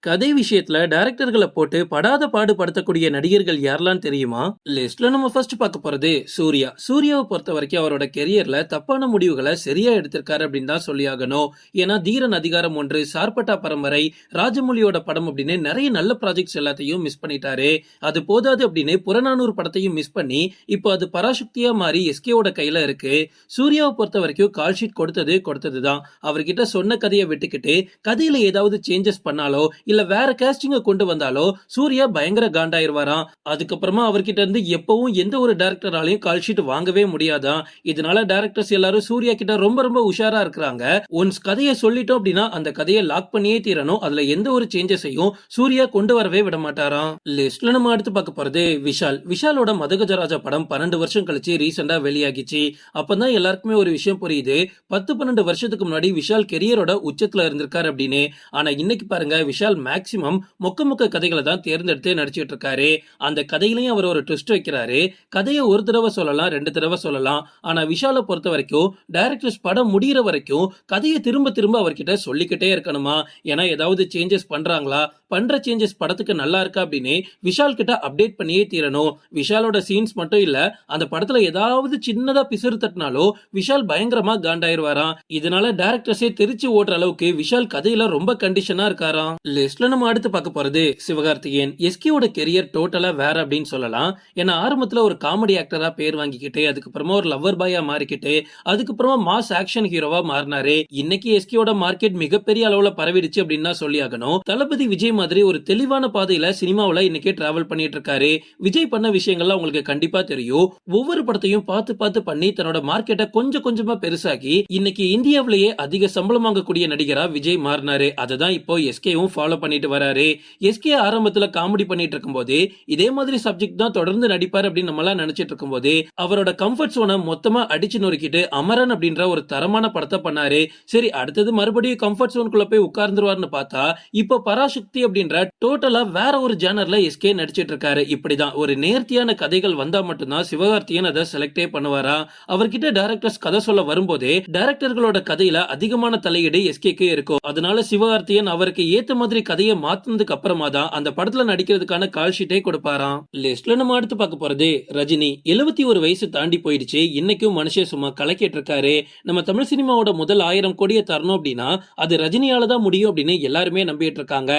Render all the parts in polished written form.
கதை விஷயத்துல டைரக்டர்களை போட்டு படாத பாடு படுத்தக்கூடிய நடிகர்கள் யாரெல்லாம் தெரியுமா? லிஸ்ட்ல நம்ம ஃபர்ஸ்ட் பார்க்க போறது சூர்யா. சூர்யாவை பொறுத்த வரைக்கும் அவரோட கெரியர்ல தப்பான முடிவுகளை சரியா எடுத்திருக்காரு அப்படின்னு தான் சொல்லி ஆகணும். ஏன்னா தீரன் அதிகாரம் 1, சார்பட்டா பரம்பரை, ராஜமௌலியோட படம் அப்படின்னு நிறைய நல்ல ப்ராஜெக்ட்ஸ் எல்லாத்தையும் மிஸ் பண்ணிட்டாரு. அது போதாது அப்படின்னு புறநானூறு படத்தையும் மிஸ் பண்ணி இப்போ அது பராசக்தியா மாறி எஸ்கேவோட கையில இருக்கு. சூர்யாவை பொறுத்த வரைக்கும் கால் ஷீட் கொடுத்ததுதான். அவர்கிட்ட சொன்ன கதையை விட்டுக்கிட்டு கதையில ஏதாவது சேஞ்சஸ் பண்ணாலோ இல்ல வேற கேஸ்டிங்க கொண்டு வந்தாலோ சூர்யா பயங்கர காண்டாயிருவாராம். அதுக்கப்புறமா அவர்கிட்ட இருந்து எப்பவும் எந்த ஒரு டைரக்டராலையும் கால் ஷீட் வாங்கவே முடியாதான். இதனால டைரக்டர்ஸ் எல்லாரும் சூர்யா கிட்ட ரொம்ப ரொம்ப உஷாரா இருக்கிறாங்க. ஒன்ஸ் கதையை சொல்லிட்டோம் அப்படின்னா அந்த கதையை லாக் பண்ணியே தீரணும். அதுல எந்த ஒரு சேஞ்சஸையும் சூர்யா கொண்டு வரவே விட மாட்டாராம். லிஸ்ட்ல நம்ம அடுத்து பார்க்க போறது விஷால். விஷாலோட மதகஜராஜா படம் 12 வருஷம் கழிச்சு ரீசெண்டா வெளியாகிச்சு. அப்பதான் எல்லாருக்குமே ஒரு விஷயம் புரியுது, 10-12 வருஷத்துக்கு முன்னாடி விஷால் கெரியரோட உச்சத்துல இருந்திருக்காரு அப்படின்னு. ஆனா இன்னைக்கு பாருங்க, விஷால் மேக்சிமம் மொக்க கதைகளை தான் தேர்ந்தெடுத்து நடிச்சிட்டு இருக்காரு. அந்த கதையிலையும் அவர் ஒரு ட்விஸ்ட் வைக்கிறாரு. கதையை ஒரு தடவை சொல்லலாம், 2 தடவை சொல்லலாம். ஆனா விஷாலை பொறுத்த வரைக்கும் டைரக்டர்ஸ் படம் முடிகிற வரைக்கும் கதையை திரும்ப அவர்கிட்ட சொல்லிக்கிட்டே இருக்கணுமா. ஏன்னா ஏதாவது சேஞ்சஸ் பண்றாங்களா, பண்ற சேஞ்சஸ் படத்துக்கு நல்லா இருக்கா அப்படின்னு விஷால் கிட்ட அப்டேட் பண்ணியே தீரணும். விஷாலோட சீன்ஸ் மட்டும் இல்ல, அந்த படத்துல ஏதாவது சின்னதா பிசுறு தட்டினாலோ விஷால் பயங்கரமா காண்டாயிருவாராம். இதனால டைரக்டர்ஸே தெரிச்சு ஓடுற அளவுக்கு விஷால் கதையில ரொம்ப கண்டிஷனா இருக்காராம். லிஸ்ட்ல நம்ம அடுத்து பார்க்க போறது சிவகார்த்திகேயன். எஸ்கேவோட கெரியர் டோட்டலா வேற அப்படின்னு சொல்லலாம். ஏன்னா ஆரம்பத்துல ஒரு காமெடி ஆக்டரா பேர் வாங்கிக்கிட்டு, அதுக்கப்புறமா ஒரு லவ்வர் பாயா மாறிக்கிட்டு, அதுக்கப்புறமா மாஸ் ஆக்ஷன் ஹீரோவா மாறினாரு. இன்னைக்கு எஸ்கேவோட மார்க்கெட் மிகப்பெரிய அளவுல பரவிடுச்சு அப்படின்னு தான் சொல்லி ஆகணும். தளபதி விஜய் மாதிரி ஒரு தெளிவான பாதையில சினிமாவுல இன்னைக்கு டிராவல் பண்ணிட்டு இருக்காரு. விஜய் பண்ண விஷயங்கள்லாம் உங்களுக்கு கண்டிப்பா தெரியும். ஒவ்வொரு படத்தையும் பார்த்து பண்ணி தன்னோட மார்க்கெட்டை கொஞ்சமா பெருசாக்கி இன்னைக்கு இந்தியாவிலேயே அதிக சம்பளம் வாங்கக்கூடிய நடிகரா விஜய் மாறினாரு. அதுதான் இப்போ எஸ்கேவும் ஃபாலோ பண்ணிட்டு வராரு. எஸ்கே ஆரம்பத்துல காமெடி பண்ணிட்டு இருக்கும்போது இதே மாதிரி சப்ஜெக்ட் தான் தொடர்ந்து நடிப்பார் அப்படின்னு நம்மளாம் நினைச்சிட்டு இருக்கும்போது அவரோட கம்ஃபர்ட் சோனை மொத்தமா அடிச்சு நொறுக்கிட்டு அமரன் அப்படின்ற ஒரு தரமான படத்தை பண்ணாரு. சரி, அடுத்தது மறுபடியும் கம்ஃபர்ட் சோனுக்குள்ள போய் உட்கார்ந்துருவார்னு பார்த்தா இப்போ பராசக்தி அப்படின்ற டோட்டலா வேற ஒரு ஜானர்ல எஸ்கே நடிச்சிட்டு இருக்காரு. இப்படிதான் ஒரு நேர்த்தியான கதைகள் வந்தா மட்டும்தான் சிவகார்த்தியன் அதை செலக்டே பண்ணுவாரா. அவர்கிட்ட டைரக்டர்ஸ் கதை சொல்ல வரும்போதே டைரக்டர்களோட கதையில அதிகமான தலையீடு எஸ்கேக்கு இருக்கும். அதனால சிவகார்த்தியன் அவருக்கு ஏத்த மாதிரி கதையை மாத்தினதுக்கு அப்புறமா தான் அந்த படத்துல நடிக்கிறதுக்கான கால் ஷீட்டே கொடுப்பாராம். லிஸ்ட்ல நம்ம அடுத்து பார்க்க போறது ரஜினி. 71 வயசு தாண்டி போயிடுச்சு. இன்னைக்கும் மனுஷன் சும்மா கலக்கிட்டு இருக்காரு. நம்ம தமிழ் சினிமாவோட முதல் 1000 கோடியை தரணும் அப்படின்னா அது ரஜினியால தான் முடியும் அப்படின்னு எல்லாருமே நம்பிட்டு இருக்காங்க.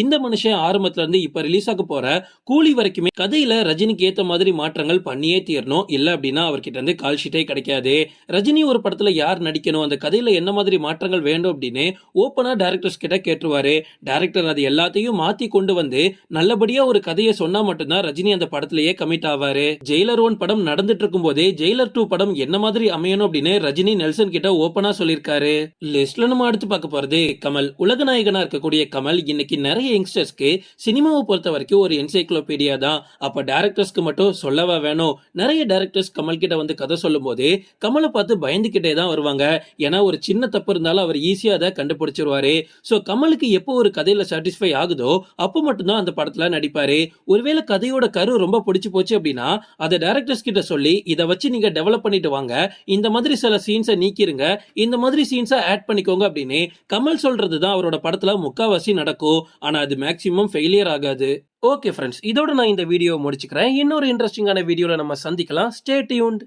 இந்த மனுஷன் ஆரம்பத்துல இருந்து இப்ப ரிலீஸ் ஆக போற கூலி வரைக்குமே கதையில ரஜினிக்கு ஏத்த மாதிரி மாற்றங்கள் பண்ணியே தீரணும். இல்ல அப்படின்னா அவர்கிட்ட இருந்து கால் ஷீட்டே கிடைக்காது. ரஜினி ஒரு படத்துல யார் நடிக்கணும், அந்த கதையில என்ன மாதிரி மாற்றங்கள் வேண்டும் அப்படின்னு ஓப்பனா டைரக்டர்ஸ் கிட்ட கேட்டுருவாரு. டைரக்டர் அது எல்லாத்தையும் மாத்தி கொண்டு வந்து நல்லபடியா ஒரு கதையை சொன்னா மட்டும்தான் ரஜினி அந்த படத்திலேயே கமிட் ஆவாரு. ஜெயிலர் 1 படம் நடந்துட்டு இருக்கும் போதே ஜெயிலர் 2 படம் என்ன மாதிரி அமையணும் அப்படின்னு ரஜினி நெல்சன் கிட்ட ஓப்பனா சொல்லிருக்காரு. லிஸ்ட்ல நம்ம அடுத்து பார்க்க போறது கமல். உலக நாயகனா இருக்கக்கூடிய கமல் இன்னைக்கு நிறைய யங்ஸ்டர்ஸ்க்கு சினிமாவை பொறுத்த வரைக்கும் ஒரு என்சைக்ளோபீடியா தான். அப்ப டைரக்டர்ஸ்க்கு மட்டும் சொல்லவா வேணும். நிறைய டைரக்டர்ஸ் கமல் கிட்ட வந்து கதை சொல்லும் போது கமலை பார்த்து பயந்துகிட்டே தான் வருவாங்க. ஏன்னா ஒரு சின்ன தப்பு இருந்தாலும் அவர் ஈஸியா அதை கண்டுபிடிச்சிருவாரு. சோ கமலுக்கு எப்போ ஒரு கதையில சாட்டிஸ்ஃபை ஆகுதோ அப்போ மட்டும்தான் அந்த படத்துல நடிப்பாரு. ஒருவேளை கதையோட கரு ரொம்ப பிடிச்சு போச்சு அப்படின்னா அதை டைரக்டர்ஸ் கிட்ட சொல்லி இதை வச்சு நீங்க டெவலப் பண்ணிட்டு வாங்க, இந்த மாதிரி சில சீன்ஸை நீக்கிருங்க, இந்த மாதிரி சீன்ஸை ஆட் பண்ணிக்கோங்க அப்படின்னு கமல் சொல்றதுதான் அவரோட படத்துல முக்காவாசி நடக்கும். ஆனா அது மேக்சிமம் ஃபெயிலியர் ஆகாது. ஓகே ஃப்ரெண்ட்ஸ், இதோட நான் இந்த வீடியோ முடிச்சுக்கிறேன். இன்னொரு இன்ட்ரெஸ்டிங்கான வீடியோல நம்ம சந்திக்கலாம். Stay tuned.